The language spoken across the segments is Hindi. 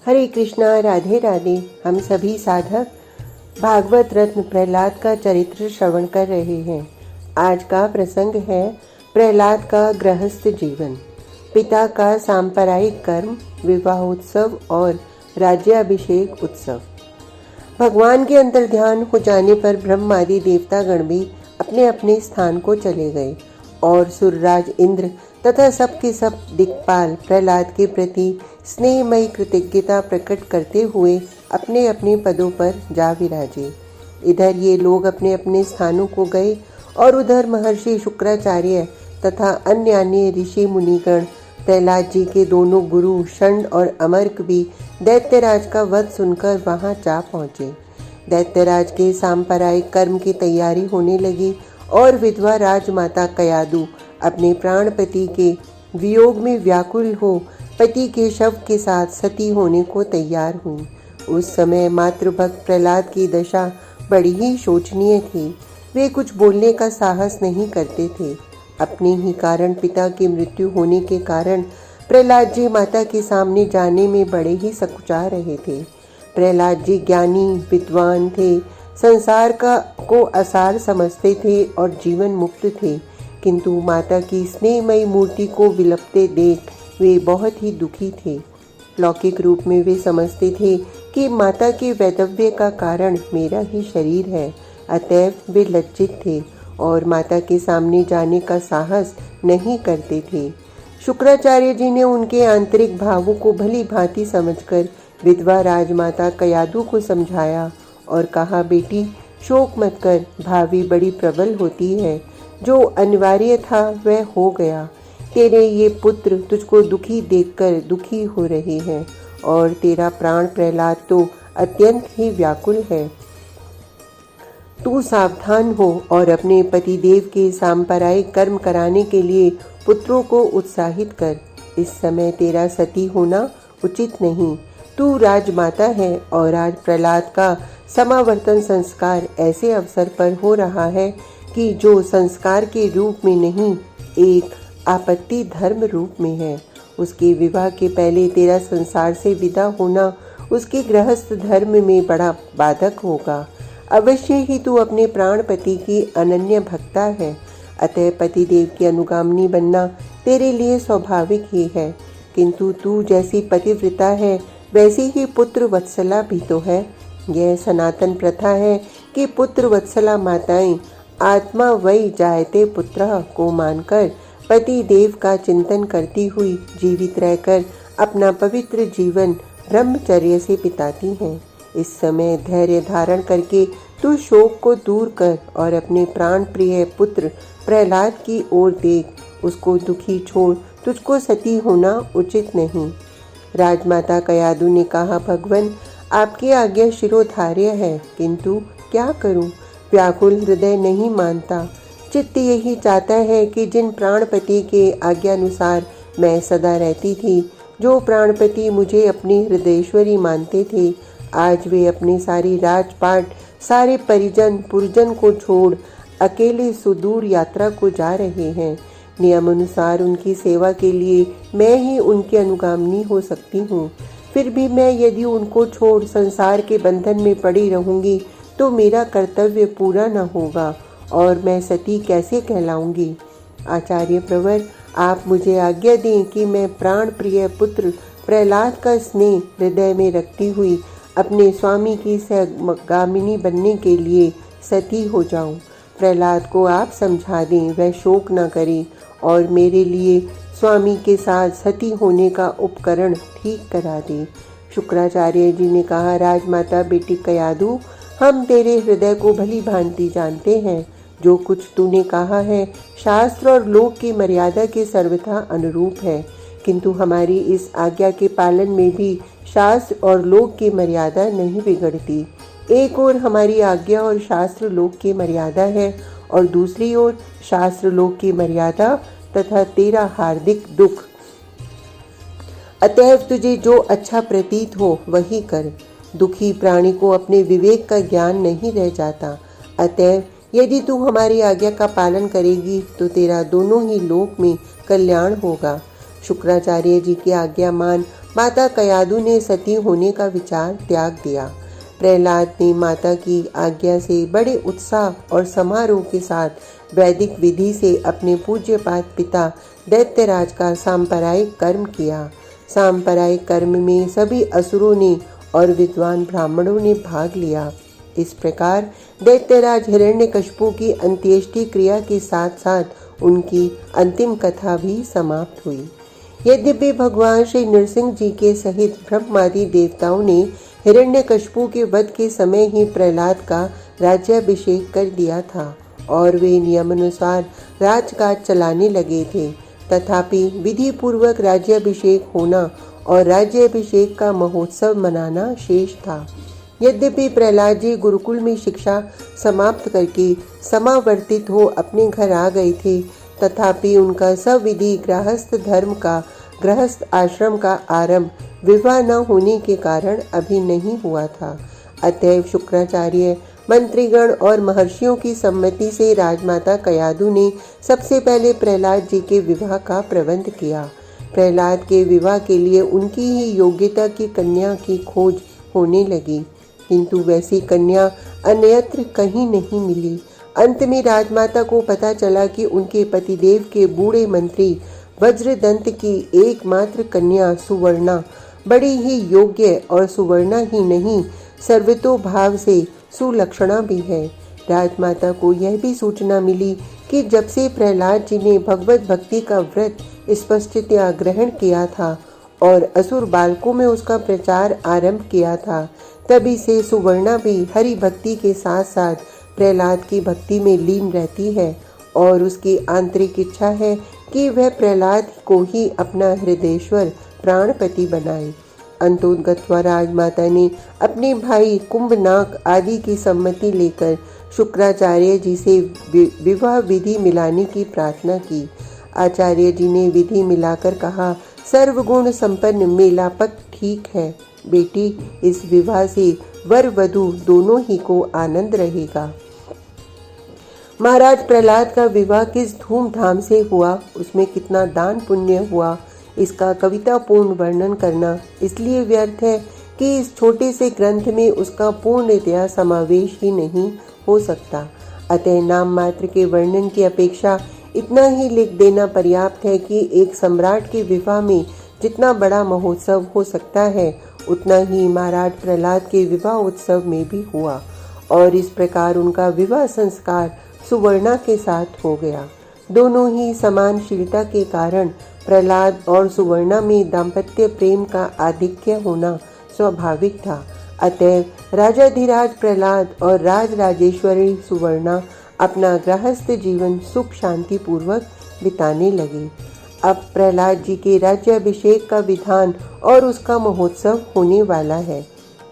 हरे कृष्णा, राधे राधे। हम सभी साधक भागवत रत्न प्रहलाद का चरित्र श्रवण कर रहे हैं। आज का प्रसंग है प्रहलाद का गृहस्थ जीवन, पिता का सांप्रदायिक कर्म, विवाहोत्सव और राज्याभिषेक उत्सव। भगवान के अंतर्ध्यान हो जाने पर ब्रह्म आदि देवतागण भी अपने अपने स्थान को चले गए और सुरराज इंद्र तथा सबके सब दिक्पाल प्रहलाद के प्रति स्नेहमयी कृतज्ञता प्रकट करते हुए अपने अपने पदों पर जा विराजे। इधर ये लोग अपने अपने स्थानों को गए और उधर महर्षि शुक्राचार्य तथा अन्य ऋषि मुनिगण प्रहलाद जी के दोनों गुरु षण्ड और अमर्क भी दैत्यराज का वध सुनकर वहां जा पहुंचे। दैत्यराज के सांप्रदायिक कर्म की तैयारी होने लगी और विधवा राजमाता कयादु अपने प्राणपति के वियोग में व्याकुल हो पति के शव के साथ सती होने को तैयार हुई। उस समय मातृभक्त प्रहलाद की दशा बड़ी ही शोचनीय थी। वे कुछ बोलने का साहस नहीं करते थे। अपने ही कारण पिता की मृत्यु होने के कारण प्रहलाद जी माता के सामने जाने में बड़े ही सकुचा रहे थे। प्रहलाद जी ज्ञानी विद्वान थे, संसार को असार समझते थे और जीवन मुक्त थे, किंतु माता की स्नेहमयी मूर्ति को विलपते देख वे बहुत ही दुखी थे। लौकिक रूप में वे समझते थे कि माता के वैधव्य का कारण मेरा ही शरीर है, अतएव वे लज्जित थे और माता के सामने जाने का साहस नहीं करते थे। शुक्राचार्य जी ने उनके आंतरिक भावों को भली भांति समझकर विधवा राजमाता कयादु को समझाया और कहा, बेटी शोक मत कर, भावी बड़ी प्रबल होती है, जो अनिवार्य था वह हो गया। तेरे ये पुत्र तुझको दुखी देखकर दुखी हो रहे हैं और तेरा प्राण प्रहलाद तो अत्यंत ही व्याकुल है। तू सावधान हो और अपने पतिदेव के सांप्रदायिक कर्म कराने के लिए पुत्रों को उत्साहित कर। इस समय तेरा सती होना उचित नहीं। तू राजमाता है और आज प्रहलाद का समावर्तन संस्कार ऐसे अवसर पर हो रहा है कि जो संस्कार के रूप में नहीं, एक आपत्ति धर्म रूप में है। उसके विवाह के पहले तेरा संसार से विदा होना उसके गृहस्थ धर्म में बड़ा बाधक होगा। अवश्य ही तू अपने प्राणपति की अनन्य भक्ता है, अतः पतिदेव की अनुगामिनी बनना तेरे लिए स्वाभाविक ही है, किंतु तू जैसी पतिव्रता है वैसी ही पुत्र वत्सला भी तो है। यह सनातन प्रथा है कि पुत्र वत्सला माताएं आत्मा वही जायते पुत्र को मानकर पति देव का चिंतन करती हुई जीवित रहकर अपना पवित्र जीवन ब्रह्मचर्य से बिताती हैं। इस समय धैर्य धारण करके तू शोक को दूर कर और अपने प्राण प्रिय पुत्र प्रहलाद की ओर देख। उसको दुखी छोड़, तुझको सती होना उचित नहीं। राजमाता कयादु ने कहा, भगवान आपकी आज्ञा शिरोधार्य है, किंतु क्या करूं, व्याकुल हृदय नहीं मानता। चित्त यही चाहता है कि जिन प्राणपति के आज्ञानुसार मैं सदा रहती थी, जो प्राणपति मुझे अपनी हृदयेश्वरी मानते थे, आज वे अपनी सारी राजपाट, सारे परिजन पुरजन को छोड़ अकेले सुदूर यात्रा को जा रहे हैं। नियम अनुसार उनकी सेवा के लिए मैं ही उनकी अनुगामिनी हो सकती हूँ। फिर भी मैं यदि उनको छोड़ संसार के बंधन में पड़ी रहूंगी तो मेरा कर्तव्य पूरा न होगा और मैं सती कैसे कहलाऊंगी। आचार्य प्रवर, आप मुझे आज्ञा दें कि मैं प्राण प्रिय पुत्र प्रहलाद का स्नेह हृदय में रखती हुई अपने स्वामी की सहगामिनी बनने के लिए सती हो जाऊं। प्रहलाद को आप समझा दें, वह शोक न करे और मेरे लिए स्वामी के साथ सती होने का उपकरण ठीक करा दे। शुक्राचार्य जी ने कहा, राजमाता बेटी कयादु, हम तेरे हृदय को भली भांति जानते हैं। जो कुछ तूने कहा है शास्त्र और लोक की मर्यादा के सर्वथा अनुरूप है, किंतु हमारी इस आज्ञा के पालन में भी शास्त्र और लोक की मर्यादा नहीं बिगड़ती। एक ओर हमारी आज्ञा और शास्त्र लोक की मर्यादा है और दूसरी ओर शास्त्र लोक की मर्यादा तथा तेरा हार्दिक दुख। अतएव तुझे जो अच्छा प्रतीत हो वही कर। दुखी प्राणी को अपने विवेक का ज्ञान नहीं रह जाता। अतएव यदि तू हमारी आज्ञा का पालन करेगी तो तेरा दोनों ही लोक में कल्याण होगा। शुक्राचार्य जी की आज्ञा मान माता कयादु ने सती होने का विचार त्याग दिया। प्रहलाद ने माता की आज्ञा से बड़े उत्साह और समारोह के साथ वैदिक विधि से अपने पूज्यपात पिता दैत्यराज का सांप्रदायिक कर्म किया। सांप्रदायिक कर्म में सभी असुरों ने और विद्वान ब्राह्मणों ने भाग लिया। इस प्रकार दैत्यराज हिरण्यकशिपु की अंत्येष्टि क्रिया के साथ साथ उनकी अंतिम कथा भी समाप्त हुई। यद्यपि भगवान श्री नृसिंह जी के सहित ब्रह्मादि देवताओं ने हिरण्यकशिपु के वध के समय ही प्रहलाद का राज्याभिषेक कर दिया था और वे नियमानुसार राजकाज चलाने लगे थे, तथापि विधि पूर्वक राज्याभिषेक होना और राज्याभिषेक का महोत्सव मनाना शेष था। यद्यपि प्रहलाद जी गुरुकुल में शिक्षा समाप्त करके समावर्तित हो अपने घर आ गए थे, तथापि उनका सविधि गृहस्थ आश्रम का आरंभ विवाह न होने के कारण अभी नहीं हुआ था। अतएव शुक्राचार्य, मंत्रीगण और महर्षियों की सम्मति से राजमाता कयादु ने सबसे पहले प्रहलाद जी के विवाह का प्रबंध किया। प्रहलाद के विवाह के लिए उनकी ही योग्यता की कन्या की खोज होने लगी, किंतु वैसी कन्या अन्यत्र कहीं नहीं मिली। अंत में राजमाता को पता चला कि उनके पतिदेव के बूढ़े मंत्री वज्रदंत की एकमात्र कन्या सुवर्णा बड़ी ही योग्य और सुवर्णा ही नहीं सर्वतोभाव से सुलक्षणा भी है। राजमाता को यह भी सूचना मिली कि जब से प्रहलाद जी ने भगवत भक्ति का व्रत स्पष्टतया ग्रहण किया था और असुर बालकों में उसका प्रचार आरंभ किया था, तभी से सुवर्णा भी हरि भक्ति के साथ साथ प्रहलाद की भक्ति में लीन रहती है और उसकी आंतरिक इच्छा है कि वह प्रहलाद को ही अपना हृदयेश्वर प्राणपति बनाए। अंतोगत्वा राजमाता ने अपने भाई कुंभनाक आदि की सम्मति लेकर शुक्राचार्य जी से विवाह विधि मिलाने की प्रार्थना की। आचार्य जी ने विधि मिलाकर कहा, सर्वगुण संपन्न मेलापक ठीक है बेटी, इस विवाह से वर वधू दोनों ही को आनंद रहेगा। महाराज प्रहलाद का विवाह किस धूमधाम से हुआ, उसमें कितना दान पुण्य हुआ, इसका कवितापूर्ण वर्णन करना इसलिए व्यर्थ है कि इस छोटे से ग्रंथ में उसका पूर्णतया समावेश ही नहीं हो सकता। अतः नाम मात्र के वर्णन की अपेक्षा इतना ही लिख देना पर्याप्त है कि एक सम्राट के विवाह में जितना बड़ा महोत्सव हो सकता है, उतना ही महाराज प्रहलाद के विवाह उत्सव में भी हुआ और इस प्रकार उनका विवाह संस्कार सुवर्णा के साथ हो गया। दोनों ही समानशीलता के कारण प्रहलाद और सुवर्णा में दाम्पत्य प्रेम का आधिक्य होना स्वाभाविक था। अतएव राजाधिराज प्रहलाद और राजराजेश्वरी सुवर्णा अपना गृहस्थ जीवन सुख शांति पूर्वक बिताने लगे। अब प्रहलाद जी के राज्याभिषेक का विधान और उसका महोत्सव होने वाला है।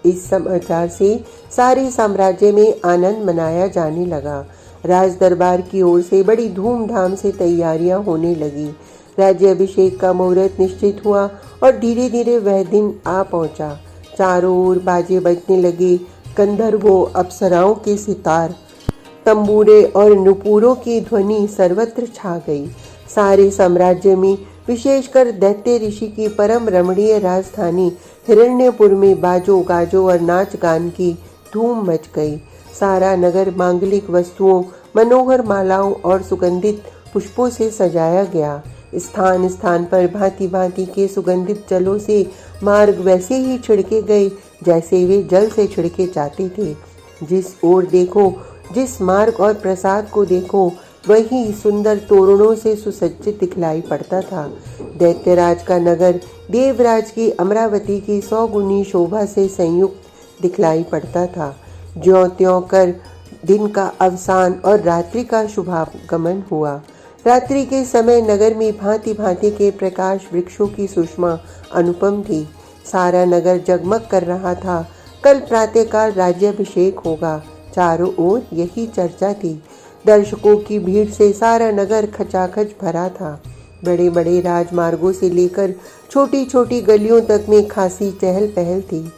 इस समाचार से सारे साम्राज्य में आनंद मनाया जाने लगा। राज दरबार की ओर से बड़ी धूमधाम से तैयारियां होने लगी। राज्याभिषेक का मुहूर्त निश्चित हुआ और धीरे धीरे वह दिन आ पहुंचा। चारों ओर बाजे बजने लगे। गंधर्वों, अप्सराओं के सितार, तंबूरे और नुपुरों की ध्वनि सर्वत्र छा गई। सारे साम्राज्य में, विशेषकर दैत्य ऋषि की परम रमणीय राजधानी हिरण्यपुर में बाजो गाजो और नाच गान की धूम मच गई। सारा नगर मांगलिक वस्तुओं, मनोहर मालाओं और सुगंधित पुष्पों से सजाया गया। स्थान स्थान पर भांति भांति के सुगंधित जलों से मार्ग वैसे ही छिड़के गए जैसे वे जल से छिड़के जाते थे। जिस ओर देखो, जिस मार्ग और प्रसाद को देखो, वही सुंदर तोरणों से सुसज्जित दिखलाई पड़ता था। दैत्यराज का नगर देवराज की अमरावती की 100 गुनी शोभा से संयुक्त दिखलाई पड़ता था। ज्यों त्यों कर दिन का अवसान और रात्रि का शुभागमन हुआ। रात्रि के समय नगर में भांति भांति के प्रकाश वृक्षों की सुषमा अनुपम थी। सारा नगर जगमग कर रहा था। कल प्रातःकाल राज्याभिषेक होगा। चारों ओर यही चर्चा थी। दर्शकों की भीड़ से सारा नगर खचाखच भरा था। बड़े बड़े राजमार्गों से लेकर छोटी छोटी गलियों तक में खासी चहल पहल थी।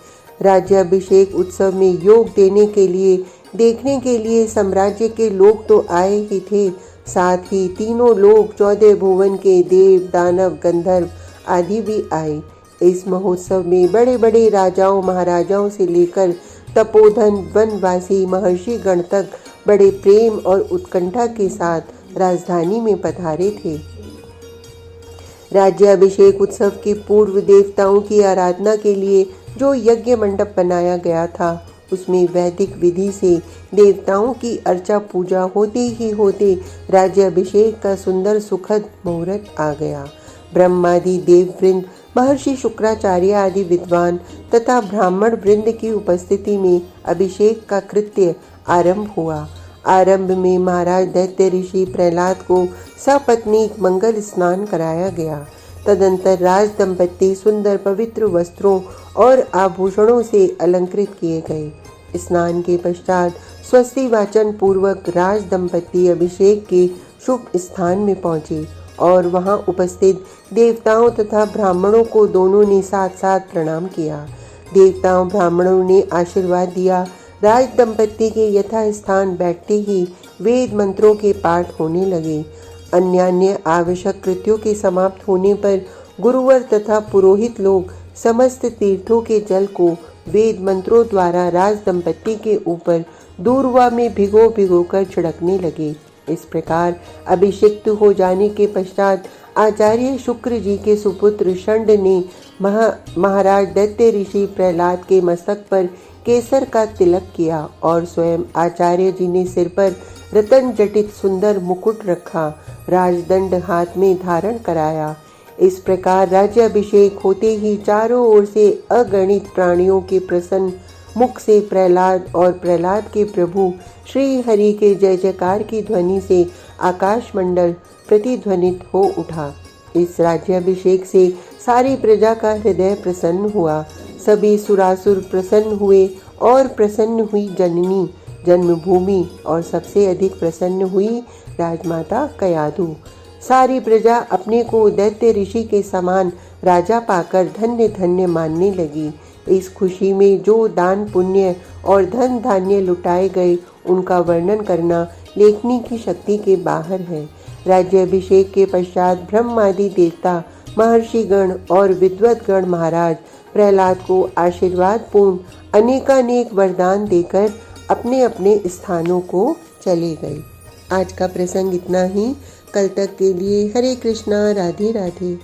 राज्याभिषेक उत्सव में योग देने के लिए, देखने के लिए साम्राज्य के लोग तो आए ही थे, साथ ही तीनों लोग 14 भुवन के देव, दानव, गंधर्व आदि भी आए। इस महोत्सव में बड़े बड़े राजाओं महाराजाओं से लेकर तपोधन वनवासी महर्षि गण तक बड़े प्रेम और उत्कंठा के साथ राजधानी में पधारे थे। राज्याभिषेक उत्सव के पूर्व देवताओं की आराधना के लिए जो यज्ञ मंडप बनाया गया था, उसमें वैदिक विधि से देवताओं की अर्चा पूजा होते ही होते राज्याभिषेक का सुंदर सुखद मुहूर्त आ गया। ब्रह्मादि देववृंद, महर्षि शुक्राचार्य आदि विद्वान तथा ब्राह्मण वृंद की उपस्थिति में अभिषेक का कृत्य आरंभ हुआ। आरंभ में महाराज दैत्य ऋषि प्रहलाद को सपत्नीक मंगल स्नान कराया गया। तदंतर राज दंपत्ति सुंदर पवित्र वस्त्रों और आभूषणों से अलंकृत किए गए। स्नान के पश्चात स्वस्ति वाचन पूर्वक राज दंपत्ति अभिषेक के शुभ स्थान में पहुंचे और वहां उपस्थित देवताओं तथा ब्राह्मणों को दोनों ने साथ साथ प्रणाम किया। देवताओं ब्राह्मणों ने आशीर्वाद दिया। राज दंपत्ति के यथास्थान बैठते ही वेद मंत्रों के पाठ होने लगे। अन्य आवश्यक कृत्यों के समाप्त होने पर गुरुवर तथा पुरोहित लोग समस्त तीर्थों के जल को वेद मंत्रों द्वारा राज दंपत्ति के ऊपर दूर्वा में भिगो कर छिड़कने लगे। इस प्रकार अभिषिक्त हो जाने के पश्चात आचार्य शुक्र जी के सुपुत्र षंड ने महाराज दैत्य ऋषि प्रहलाद के मस्तक पर केसर का तिलक किया और स्वयं आचार्य जी ने सिर पर रतन जटित सुंदर मुकुट रखा, राजदंड हाथ में धारण कराया। इस प्रकार राज्याभिषेक होते ही चारों ओर से अगणित प्राणियों के प्रसन्न मुख से प्रहलाद और प्रहलाद के प्रभु श्री हरि के जय जयकार की ध्वनि से आकाश मंडल प्रतिध्वनित हो उठा। इस राज्याभिषेक से सारी प्रजा का हृदय प्रसन्न हुआ। सभी सुरासुर प्रसन्न हुए और प्रसन्न हुई जननी जन्मभूमि और सबसे अधिक प्रसन्न हुई राजमाता कयाधु। सारी प्रजा अपने को दैत्य ऋषि के समान राजा पाकर धन्य धन्य मानने लगी। इस खुशी में जो दान पुण्य और धन धान्य लुटाए गए, उनका वर्णन करना लेखनी की शक्ति के बाहर है। राज्याभिषेक के पश्चात ब्रह्मादि देवता, महर्षिगण और विद्वद्गण महाराज प्रहलाद को आशीर्वाद पूर्ण अनेकानेक वरदान देकर अपने अपने स्थानों को चले गए। आज का प्रसंग इतना ही। कल तक के लिए हरे कृष्णा, राधे राधे।